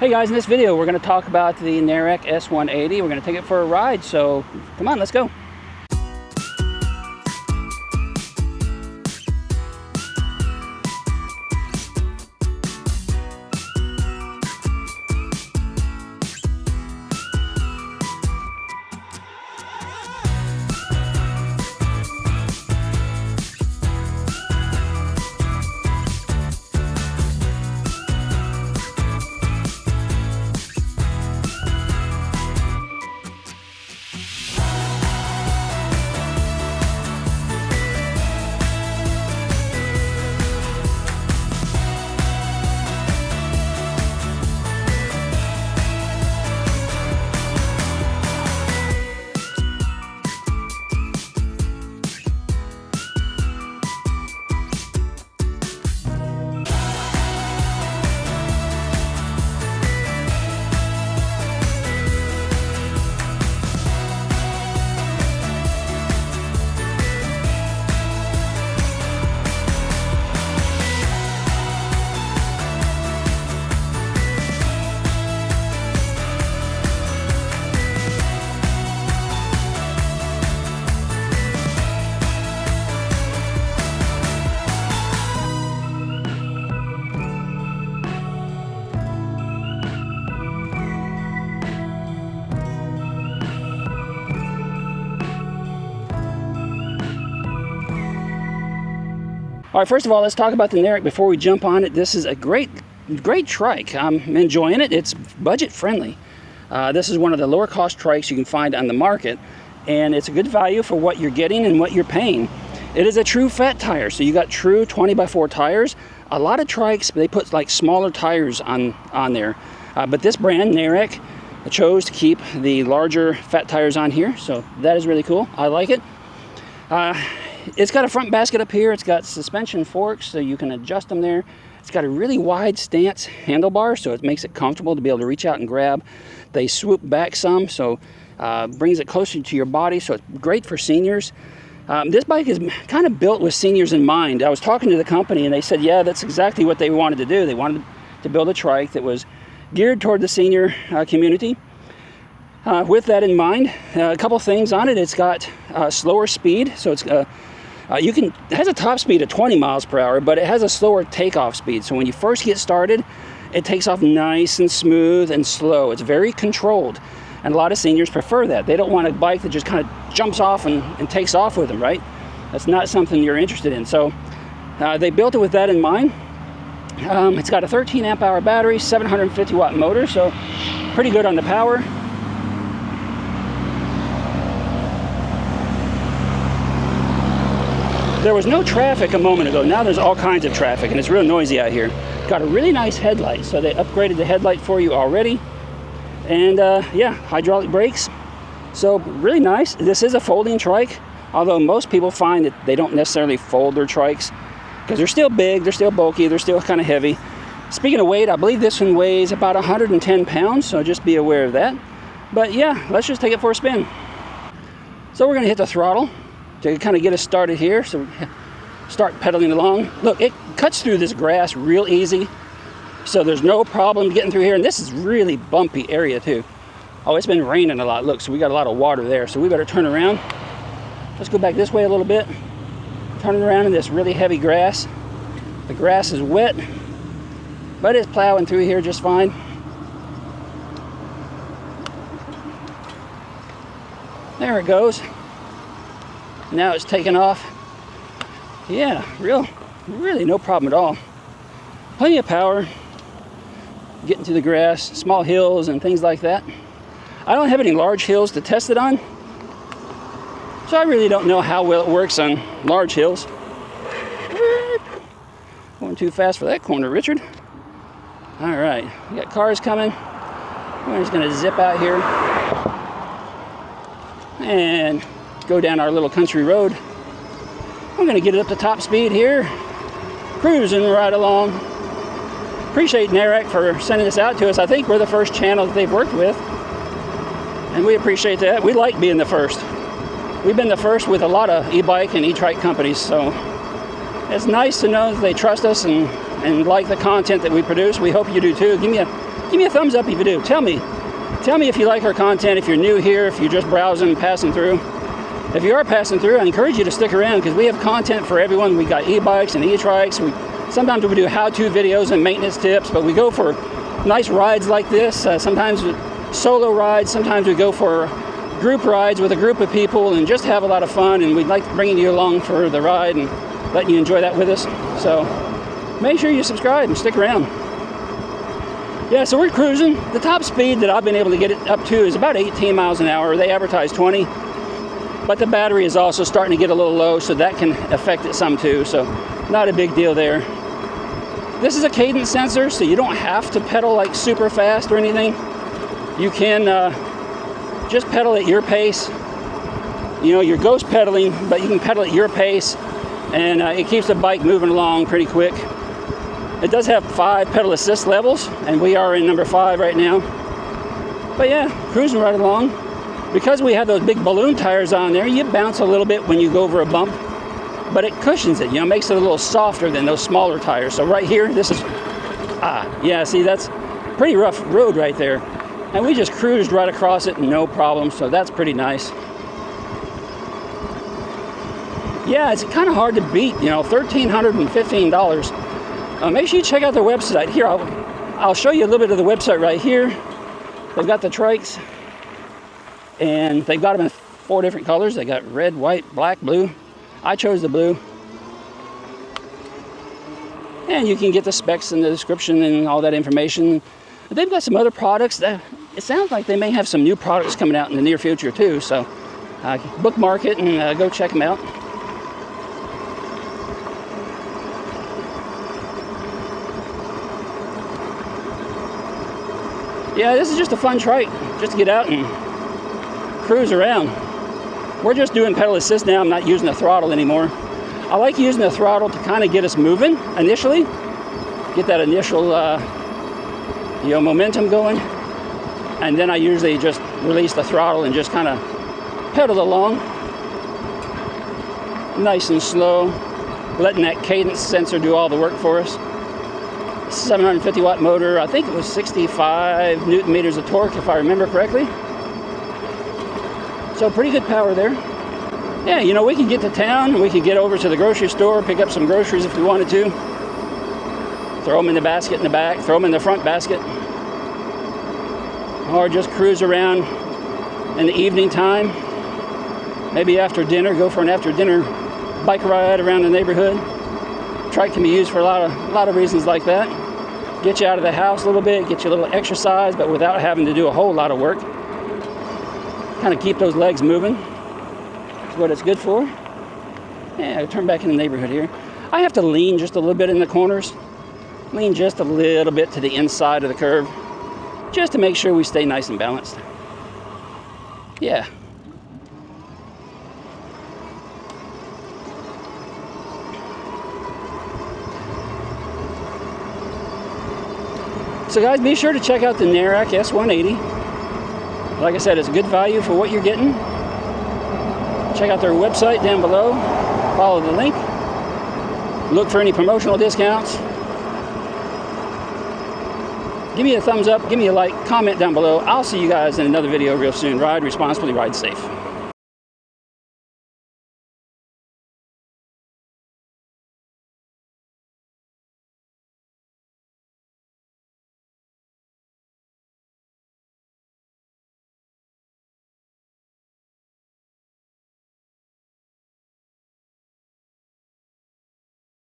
Hey guys, in this video we're going to talk about the Narrak S180. We're going to take it for a ride, so come on, let's go. All right, first of all, let's talk about the Narrak before we jump on it. This is a great trike. I'm enjoying it. It's budget friendly. This is one of the lower cost trikes you can find on the market, and it's a good value for what you're getting and what you're paying. It is a true fat tire, so you got true 20x4 tires. A lot of trikes, they put like smaller tires on there, but this brand, Narrak, chose to keep the larger fat tires on here, so that is really cool. I like it. It's got a front basket up here. It's got suspension forks, so you can adjust them there. It's got a really wide stance handlebar, so it makes it comfortable to be able to reach out and grab. They swoop back some, so brings it closer to your body, so it's great for seniors. This bike is kind of built with seniors in mind. I was talking to the company, and they said, yeah, that's exactly what they wanted to do. They wanted to build a trike that was geared toward the senior community. With that in mind, a couple things on it. It's got slower speed, so it's it has a top speed of 20 miles per hour, but it has a slower takeoff speed. So when you first get started, it takes off nice and smooth and slow. It's very controlled, and a lot of seniors prefer that. They don't want a bike that just kind of jumps off and takes off with them, right? That's not something you're interested in. So they built it with that in mind. It's got a 13 amp hour battery, 750 watt motor, so pretty good on the power. There was no traffic a moment ago. Now there's all kinds of traffic, and it's real noisy out here. Got a really nice headlight, so they upgraded the headlight for you already. And yeah, hydraulic brakes. So really nice. This is a folding trike, although most people find that they don't necessarily fold their trikes because they're still big, they're still bulky, they're still kind of heavy. Speaking of weight, I believe this one weighs about 110 pounds, so just be aware of that. But yeah, let's just take it for a spin. So we're gonna hit the throttle to kind of get us started here, so start pedaling along. Look, it cuts through this grass real easy, so there's no problem getting through here, and this is really bumpy area too. Oh, it's been raining a lot. Look, so we got a lot of water there, so we better turn around. Let's go back this way a little bit. Turning around in this really heavy grass. The grass is wet, but it's plowing through here just fine. There it goes. Now it's taken off. Yeah, really no problem at all. Plenty of power. Getting through the grass, small hills and things like that. I don't have any large hills to test it on, so I really don't know how well it works on large hills. Going too fast for that corner, Richard. All right, we got cars coming. We're just gonna zip out here and go down our little country road. I'm gonna get it up to top speed here, cruising right along. Appreciate Narrak for sending this out to us. I think we're the first channel that they've worked with, and we appreciate that. We like being the first. We've been the first with a lot of e-bike and e-trike companies, so it's nice to know that they trust us and and like the content that we produce. We hope you do too. Give me a thumbs up if you do. Tell me if you like our content, if you're new here, if you're just browsing, passing through. If you are passing through, I encourage you to stick around because we have content for everyone. We got e-bikes and e-trikes. Sometimes we do how-to videos and maintenance tips, but we go for nice rides like this. Sometimes solo rides. Sometimes we go for group rides with a group of people and just have a lot of fun. And we'd like bringing you along for the ride and letting you enjoy that with us. So make sure you subscribe and stick around. Yeah, so we're cruising. The top speed that I've been able to get it up to is about 18 miles an hour. They advertise 20. But the battery is also starting to get a little low, so that can affect it some too. So not a big deal there. This is a cadence sensor, so you don't have to pedal like super fast or anything. You can just pedal at your pace. You know, you're ghost pedaling, but you can pedal at your pace, and it keeps the bike moving along pretty quick. It does have 5 pedal assist levels, and we are in number 5 right now. But yeah, cruising right along. Because we have those big balloon tires on there, you bounce a little bit when you go over a bump, but it cushions it, you know, makes it a little softer than those smaller tires. So right here, this is, yeah, see, that's pretty rough road right there. And we just cruised right across it, no problem, so that's pretty nice. Yeah, it's kind of hard to beat, you know, $1,315. Make sure you check out their website. Here, I'll show you a little bit of the website right here. They've got the trikes. And they've got them in 4 different colors. They got red, white, black, blue. I chose the blue. And you can get the specs in the description and all that information. They've got some other products. It sounds like they may have some new products coming out in the near future too. So bookmark it and go check them out. Yeah, this is just a fun trike. Just to get out and cruise around. We're just doing pedal assist now. I'm not using the throttle anymore. I like using the throttle to kind of get us moving initially, get that initial momentum going, and then I usually just release the throttle and just kind of pedal along nice and slow, letting that cadence sensor do all the work for us. 750 watt motor. I think it was 65 newton meters of torque if I remember correctly. So pretty good power there. Yeah, you know, we could get to town, we could get over to the grocery store, pick up some groceries if we wanted to. Throw them in the basket in the back, throw them in the front basket. Or just cruise around in the evening time. Maybe after dinner, go for an after dinner bike ride around the neighborhood. Trike can be used for a lot of reasons like that. Get you out of the house a little bit, get you a little exercise, but without having to do a whole lot of work. Kind of keep those legs moving. That's what it's good for. Yeah, I'll turn back in the neighborhood here. I have to lean just a little bit in the corners. Lean just a little bit to the inside of the curve. Just to make sure we stay nice and balanced. Yeah. So guys, be sure to check out the Narrak S180. Like I said, it's good value for what you're getting. Check out their website down below. Follow the link. Look for any promotional discounts. Give me a thumbs up, give me a like, comment down below. I'll see you guys in another video real soon. Ride responsibly, ride safe.